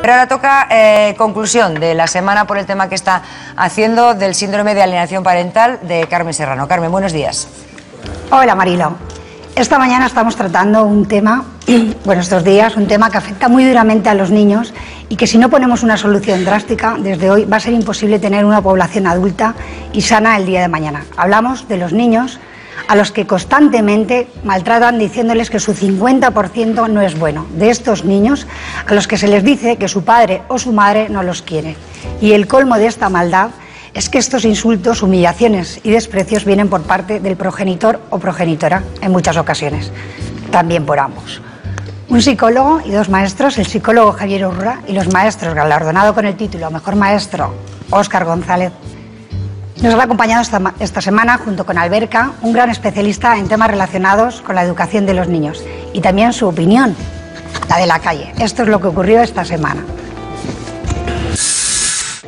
Pero ahora toca conclusión de la semana por el tema que está haciendo del síndrome de alienación parental de Carmen Serrano. Carmen, buenos días. Hola, Marilo. Esta mañana estamos tratando un tema, estos días, un tema que afecta muy duramente a los niños y que si no ponemos una solución drástica, desde hoy va a ser imposible tener una población adulta y sana el día de mañana. Hablamos de los niños a los que constantemente maltratan diciéndoles que su 50% no es bueno. De estos niños a los que se les dice que su padre o su madre no los quiere. Y el colmo de esta maldad es que estos insultos, humillaciones y desprecios vienen por parte del progenitor o progenitora en muchas ocasiones, también por ambos. Un psicólogo y dos maestros, el psicólogo Javier Urra y los maestros galardonado con el título Mejor Maestro Óscar González, nos han acompañado esta semana junto con Alberca, un gran especialista en temas relacionados con la educación de los niños y también su opinión, la de la calle. Esto es lo que ocurrió esta semana.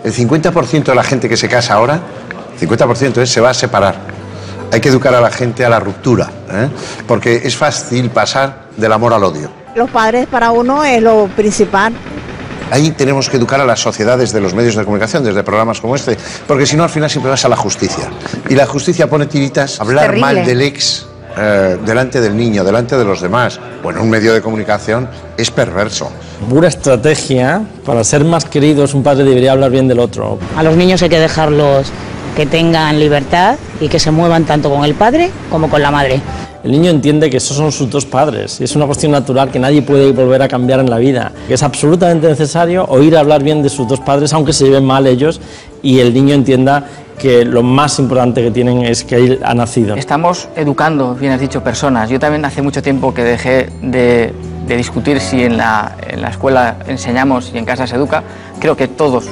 El 50% de la gente que se casa ahora, 50% se va a separar. Hay que educar a la gente a la ruptura, porque es fácil pasar del amor al odio. Los padres para uno es lo principal. Ahí tenemos que educar a las sociedades de los medios de comunicación, desde programas como este, porque si no al final siempre vas a la justicia. Y la justicia pone tiritas, hablar mal del ex delante del niño, delante de los demás, bueno, un medio de comunicación es perverso. Pura estrategia, para ser más queridos un padre debería hablar bien del otro. A los niños hay que dejarlos que tengan libertad y que se muevan tanto con el padre como con la madre. El niño entiende que esos son sus dos padres y es una cuestión natural que nadie puede volver a cambiar en la vida. Es absolutamente necesario oír hablar bien de sus dos padres, aunque se lleven mal ellos, y el niño entienda que lo más importante que tienen es que él ha nacido. Estamos educando, bien has dicho, personas. Yo también hace mucho tiempo que dejé de discutir si en la escuela enseñamos y en casa se educa. Creo que todos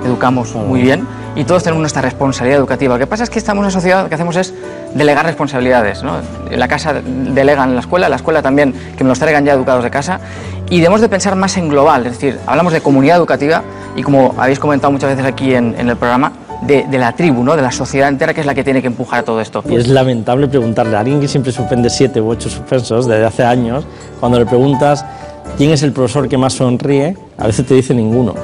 educamos muy bien y todos tenemos nuestra responsabilidad educativa. Lo que pasa es que estamos en una sociedad, lo que hacemos es delegar responsabilidades, ¿no? En la casa delegan en la escuela también, que me los traigan ya educados de casa, y debemos de pensar más en global, es decir, hablamos de comunidad educativa y, como habéis comentado muchas veces aquí en el programa, de la tribu, ¿no? De la sociedad entera, que es la que tiene que empujar a todo esto. Y es lamentable preguntarle a alguien que siempre suspende 7 u 8 suspensos desde hace años, cuando le preguntas quién es el profesor que más sonríe, a veces te dice ninguno.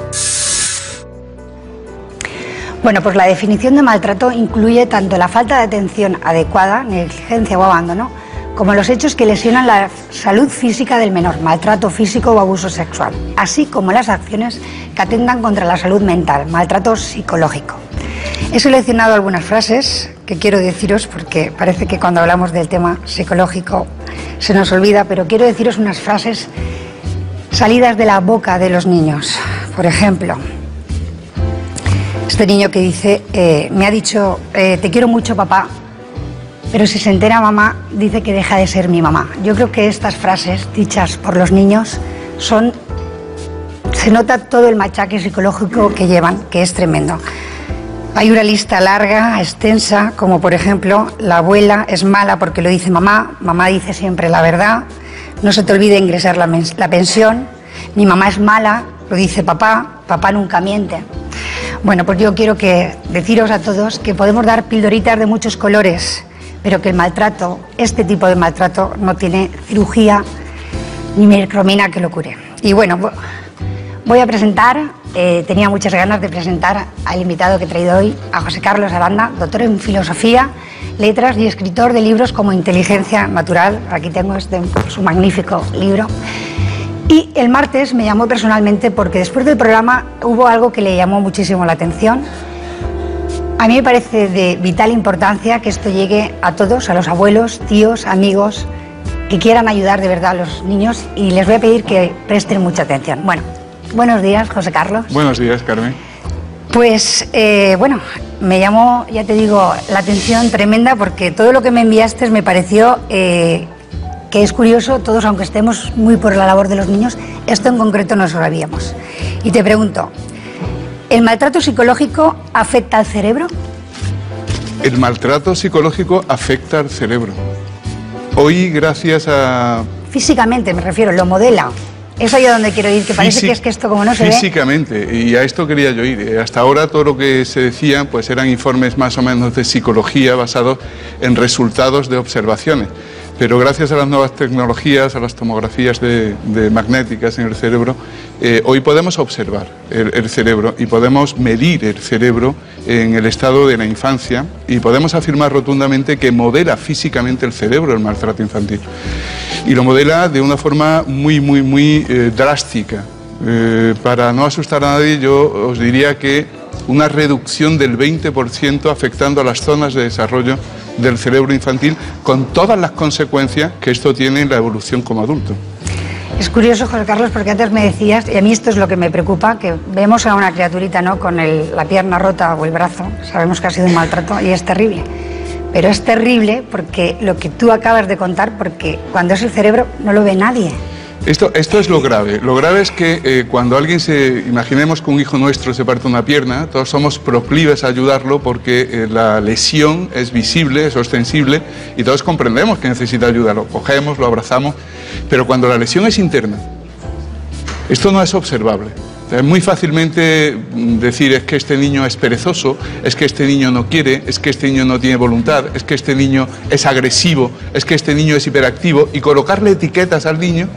Bueno, pues la definición de maltrato incluye tanto la falta de atención adecuada, negligencia o abandono, como los hechos que lesionan la salud física del menor, maltrato físico o abuso sexual, así como las acciones que atentan contra la salud mental, maltrato psicológico. He seleccionado algunas frases que quiero deciros porque parece que cuando hablamos del tema psicológico se nos olvida, pero quiero deciros unas frases salidas de la boca de los niños. Por ejemplo, este niño que dice, me ha dicho, te quiero mucho, papá, pero si se entera mamá, dice que deja de ser mi mamá. Yo creo que estas frases dichas por los niños se nota todo el machaque psicológico que llevan, que es tremendo. Hay una lista larga, extensa, como por ejemplo, la abuela es mala porque lo dice mamá, mamá dice siempre la verdad, no se te olvide ingresar la pensión, mi mamá es mala, lo dice papá, papá nunca miente. Bueno, pues yo quiero deciros a todos que podemos dar pildoritas de muchos colores, pero que el maltrato, este tipo de maltrato, no tiene cirugía ni micromina que lo cure. Y bueno, voy a presentar, tenía muchas ganas de presentar al invitado que he traído hoy, a José Carlos Aranda, doctor en Filosofía, Letras y escritor de libros como Inteligencia Natural. Aquí tengo su magnífico libro. Y el martes me llamó personalmente porque después del programa hubo algo que le llamó muchísimo la atención. A mí me parece de vital importancia que esto llegue a todos, a los abuelos, tíos, amigos, que quieran ayudar de verdad a los niños, y les voy a pedir que presten mucha atención. Bueno, buenos días, José Carlos. Buenos días, Carmen. Pues, me llamó, ya te digo, la atención tremenda porque todo lo que me enviaste me pareció que es curioso, todos, aunque estemos muy por la labor de los niños, esto en concreto no lo sabíamos. Y te pregunto, ¿el maltrato psicológico afecta al cerebro? El maltrato psicológico afecta al cerebro. Hoy, gracias a... Físicamente, me refiero, lo modela. Es ahí a donde quiero ir, que parece que es que esto como no se ve... Físicamente, y a esto quería yo ir. Hasta ahora todo lo que se decía pues eran informes más o menos de psicología basados en resultados de observaciones. pero gracias a las nuevas tecnologías, a las tomografías de magnéticas en el cerebro, hoy podemos observar el cerebro y podemos medir el cerebro en el estado de la infancia y podemos afirmar rotundamente que modela físicamente el cerebro el maltrato infantil. Y lo modela de una forma muy drástica. Para no asustar a nadie, yo os diría que una reducción del 20% afectando a las zonas de desarrollo del cerebro infantil, con todas las consecuencias que esto tiene en la evolución como adulto. Es curioso, José Carlos, porque antes me decías, y a mí esto es lo que me preocupa, que vemos a una criaturita, ¿no?, con la pierna rota o el brazo, sabemos que ha sido un maltrato y es terrible. Pero es terrible porque lo que tú acabas de contar, porque cuando es el cerebro no lo ve nadie. Esto es lo grave. Lo grave es que cuando alguien imaginemos que un hijo nuestro se parte una pierna, todos somos proclives a ayudarlo porque la lesión es visible, es ostensible y todos comprendemos que necesita ayuda. Lo cogemos, lo abrazamos, pero cuando la lesión es interna, esto no es observable. Es muy fácilmente decir es que este niño es perezoso, es que este niño no quiere, es que este niño no tiene voluntad, es que este niño es agresivo, es que este niño es hiperactivo y colocarle etiquetas al niño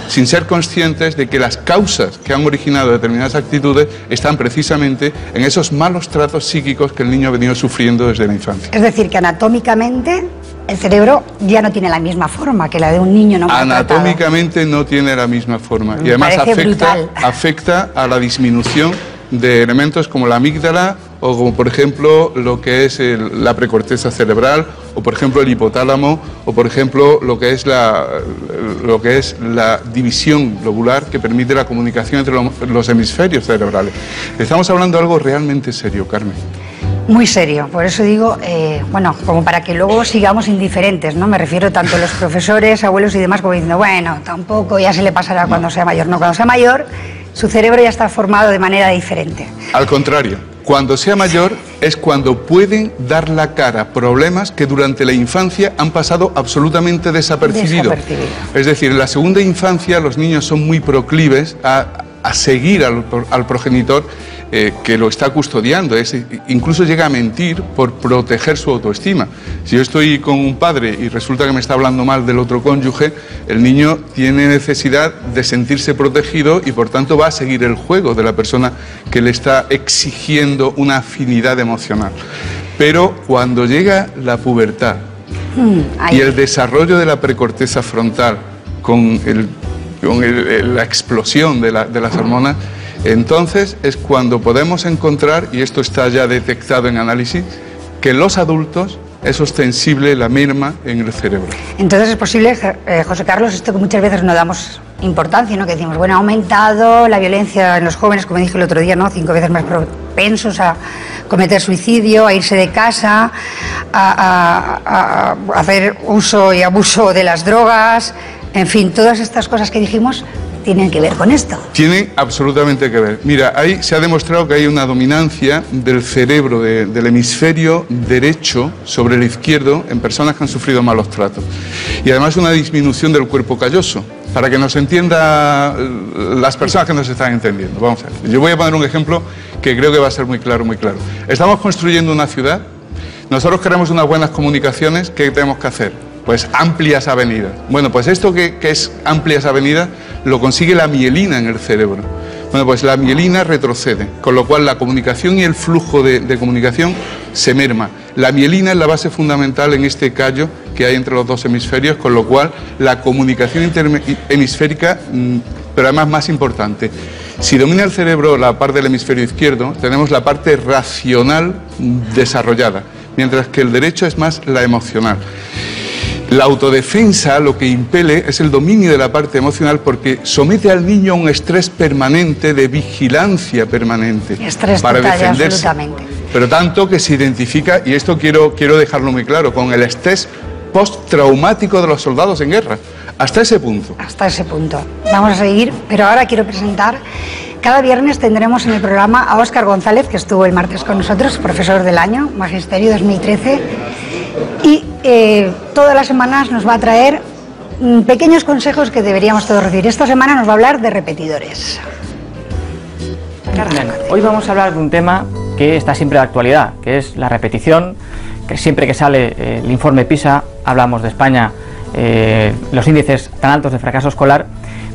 sin ser conscientes de que las causas que han originado determinadas actitudes están precisamente en esos malos tratos psíquicos que el niño ha venido sufriendo desde la infancia. Es decir, que anatómicamente el cerebro ya no tiene la misma forma que la de un niño no maltratado. Anatómicamente no tiene la misma forma y además afecta a la disminución de elementos como la amígdala o como por ejemplo lo que es la precorteza cerebral o por ejemplo el hipotálamo o por ejemplo lo que es la división lobular que permite la comunicación entre los hemisferios cerebrales. Estamos hablando de algo realmente serio, Carmen. Muy serio, por eso digo, bueno, como para que luego sigamos indiferentes, ¿no? Me refiero tanto a los profesores, abuelos y demás como diciendo, bueno, tampoco ya se le pasará cuando sea mayor. No, cuando sea mayor, su cerebro ya está formado de manera diferente. Al contrario, cuando sea mayor es cuando pueden dar la cara problemas que durante la infancia han pasado absolutamente desapercibidos. Es decir, en la segunda infancia los niños son muy proclives a seguir al progenitor que lo está custodiando, incluso llega a mentir por proteger su autoestima. Si yo estoy con un padre y resulta que me está hablando mal del otro cónyuge, el niño tiene necesidad de sentirse protegido y por tanto va a seguir el juego de la persona que le está exigiendo una afinidad emocional. Pero cuando llega la pubertad y el desarrollo de la precorteza frontal con la explosión de las hormonas, entonces es cuando podemos encontrar, y esto está ya detectado en análisis, que en los adultos es ostensible la merma en el cerebro. Entonces es posible, José Carlos, esto que muchas veces no damos importancia, ¿no? Que decimos, bueno, ha aumentado la violencia en los jóvenes, como dije el otro día, ¿no? 5 veces más propensos a cometer suicidio, a irse de casa, a hacer uso y abuso de las drogas, en fin, todas estas cosas que dijimos tienen que ver con esto. Tienen absolutamente que ver. Mira, se ha demostrado que hay una dominancia del cerebro, del hemisferio derecho sobre el izquierdo en personas que han sufrido malos tratos. Y además una disminución del cuerpo calloso. Para que nos entienda las personas que nos están entendiendo. Vamos a ver. Yo voy a poner un ejemplo que creo que va a ser muy claro, muy claro. Estamos construyendo una ciudad. Nosotros queremos unas buenas comunicaciones. ¿Qué tenemos que hacer? Pues amplias avenidas. Bueno, pues esto que es amplias avenidas lo consigue la mielina en el cerebro. Bueno, pues la mielina retrocede, con lo cual la comunicación y el flujo de comunicación se merma. La mielina es la base fundamental en este callo que hay entre los dos hemisferios, con lo cual la comunicación interhemisférica, pero además más importante. Si domina el cerebro la parte del hemisferio izquierdo, tenemos la parte racional desarrollada, mientras que el derecho es más la emocional. La autodefensa lo que impele es el dominio de la parte emocional porque somete al niño a un estrés permanente, de vigilancia permanente. Estrés para total, defenderse. absolutamente. Pero tanto que se identifica, y esto quiero dejarlo muy claro, con el estrés postraumático de los soldados en guerra. Hasta ese punto. Hasta ese punto. Vamos a seguir, pero ahora quiero presentar. Cada viernes tendremos en el programa a Óscar González, que estuvo el martes con nosotros, profesor del año, Magisterio 2013. Y todas las semanas nos va a traer pequeños consejos que deberíamos todos recibir. Esta semana nos va a hablar de repetidores. Hoy vamos a hablar de un tema que está siempre de actualidad, que es la repetición, que siempre que sale el informe PISA hablamos de España los índices tan altos de fracaso escolar,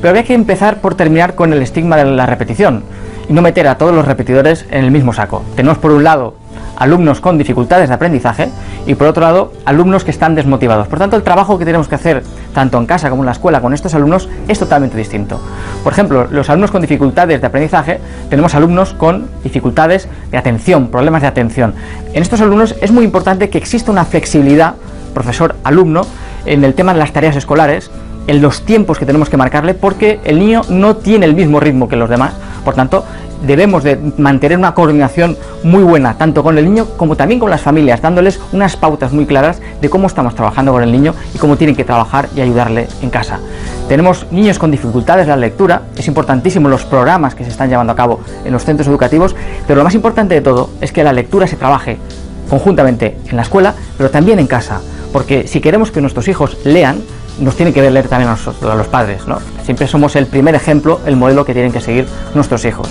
pero había que empezar por terminar con el estigma de la repetición y no meter a todos los repetidores en el mismo saco. Tenemos por un lado alumnos con dificultades de aprendizaje y por otro lado alumnos que están desmotivados. Por tanto, el trabajo que tenemos que hacer tanto en casa como en la escuela con estos alumnos es totalmente distinto. Por ejemplo, los alumnos con dificultades de aprendizaje, tenemos alumnos con dificultades de atención, problemas de atención. En estos alumnos es muy importante que exista una flexibilidad profesor-alumno en el tema de las tareas escolares, en los tiempos que tenemos que marcarle, porque el niño no tiene el mismo ritmo que los demás. Por tanto, debemos de mantener una coordinación muy buena, tanto con el niño como también con las familias, dándoles unas pautas muy claras de cómo estamos trabajando con el niño y cómo tienen que trabajar y ayudarle en casa. Tenemos niños con dificultades de la lectura, es importantísimo los programas que se están llevando a cabo en los centros educativos, pero lo más importante de todo es que la lectura se trabaje conjuntamente en la escuela, pero también en casa, porque si queremos que nuestros hijos lean, nos tienen que ver leer también a los padres, ¿no? Siempre somos el primer ejemplo, el modelo que tienen que seguir nuestros hijos.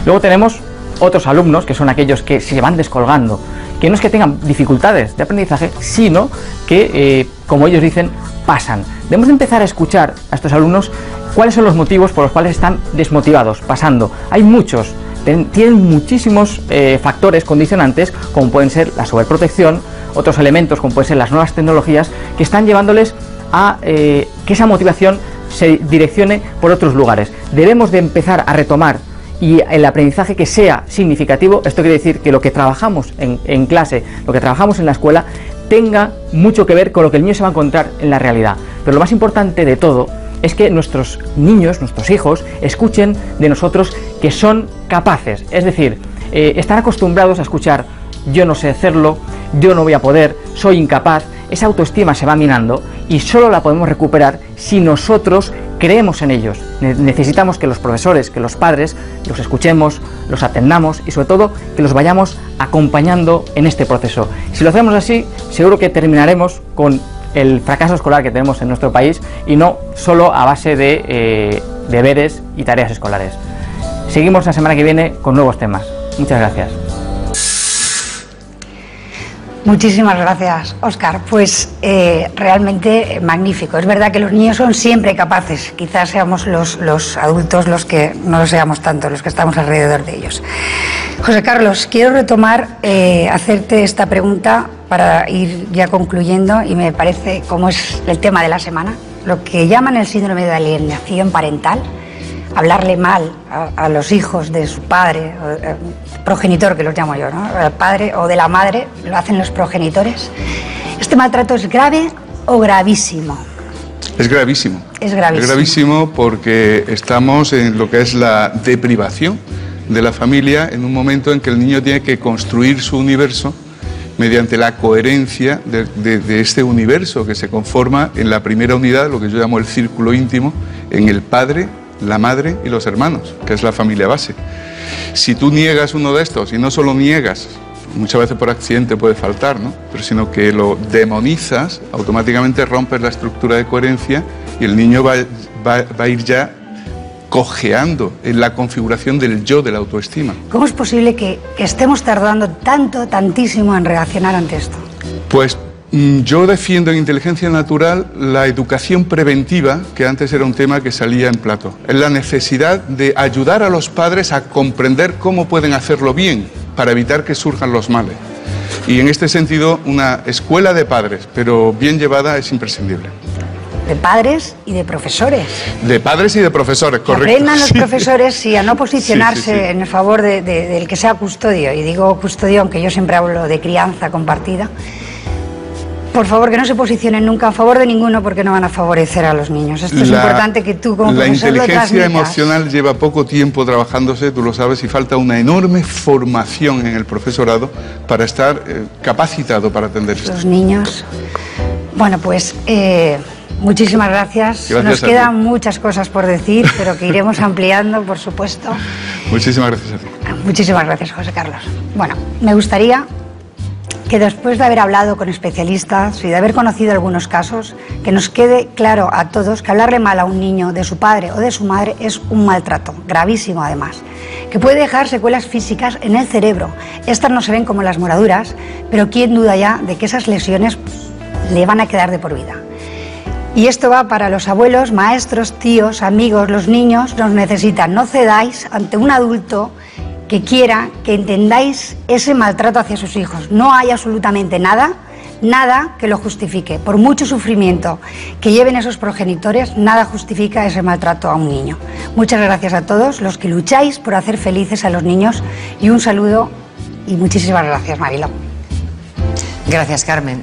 Luego tenemos otros alumnos, que son aquellos que se van descolgando, que no es que tengan dificultades de aprendizaje, sino que, como ellos dicen, pasan. Debemos de empezar a escuchar a estos alumnos cuáles son los motivos por los cuales están desmotivados, pasando. Hay muchos, tienen muchísimos factores condicionantes, como pueden ser la sobreprotección, otros elementos como pueden ser las nuevas tecnologías, que están llevándoles a que esa motivación se direccione por otros lugares. Debemos de empezar a retomar y el aprendizaje que sea significativo. Esto quiere decir que lo que trabajamos en clase, lo que trabajamos en la escuela, tenga mucho que ver con lo que el niño se va a encontrar en la realidad. Pero lo más importante de todo es que nuestros niños, nuestros hijos, escuchen de nosotros que son capaces. Es decir, están acostumbrados a escuchar: yo no sé hacerlo, yo no voy a poder, soy incapaz. Esa autoestima se va minando y solo la podemos recuperar si nosotros creemos en ellos. Necesitamos que los profesores, que los padres los escuchemos, los atendamos y sobre todo que los vayamos acompañando en este proceso. Si lo hacemos así, seguro que terminaremos con el fracaso escolar que tenemos en nuestro país y no solo a base de deberes y tareas escolares. Seguimos la semana que viene con nuevos temas. Muchas gracias. Muchísimas gracias, Óscar. Pues realmente magnífico. Es verdad que los niños son siempre capaces. Quizás seamos los adultos los que no lo seamos tanto, los que estamos alrededor de ellos. José Carlos, quiero retomar, hacerte esta pregunta para ir ya concluyendo, y me parece, como es el tema de la semana, lo que llaman el síndrome de alienación parental. Hablarle mal a los hijos de su padre, progenitor, que los llamo yo, ¿no? El padre o de la madre, lo hacen los progenitores. ¿Este maltrato es grave o gravísimo? Es gravísimo. Es gravísimo. Es gravísimo porque estamos en lo que es la deprivación de la familia en un momento en que el niño tiene que construir su universo mediante la coherencia de este universo que se conforma en la primera unidad, lo que yo llamo el círculo íntimo, en el padre, la madre y los hermanos, que es la familia base. Si tú niegas uno de estos, y no solo niegas, muchas veces por accidente puede faltar, ¿no? Pero sino que lo demonizas, automáticamente rompes la estructura de coherencia y el niño va a ir ya cojeando en la configuración del yo, de la autoestima. ¿Cómo es posible que estemos tardando tantísimo en reaccionar ante esto? Pues yo defiendo en inteligencia natural la educación preventiva, que antes era un tema que salía en plato. Es la necesidad de ayudar a los padres a comprender cómo pueden hacerlo bien para evitar que surjan los males. Y en este sentido, una escuela de padres, pero bien llevada, es imprescindible. De padres y de profesores. De padres y de profesores, correcto. Aprendan los profesores, sí, a no posicionarse en el favor del que sea custodio. Y digo custodio, aunque yo siempre hablo de crianza compartida. Por favor, que no se posicionen nunca a favor de ninguno, porque no van a favorecer a los niños. Esto es importante que tú, como profesor, lo transmitas. La inteligencia emocional lleva poco tiempo trabajándose, tú lo sabes, y falta una enorme formación en el profesorado para estar capacitado para atender esto. Los niños. Bueno, pues muchísimas gracias. Nos quedan muchas cosas por decir, pero que iremos ampliando, por supuesto. Muchísimas gracias a ti. Muchísimas gracias, José Carlos. Bueno, me gustaría que después de haber hablado con especialistas y de haber conocido algunos casos, que nos quede claro a todos que hablarle mal a un niño de su padre o de su madre es un maltrato, gravísimo además, que puede dejar secuelas físicas en el cerebro. Estas no se ven como las moraduras, pero quién duda ya de que esas lesiones le van a quedar de por vida. Y esto va para los abuelos, maestros, tíos, amigos, los niños nos necesitan. No cedáis ante un adulto que quiera que entendáis ese maltrato hacia sus hijos. No hay absolutamente nada que lo justifique. Por mucho sufrimiento que lleven esos progenitores, nada justifica ese maltrato a un niño. Muchas gracias a todos los que lucháis por hacer felices a los niños y un saludo y muchísimas gracias, Mariló. Gracias, Carmen.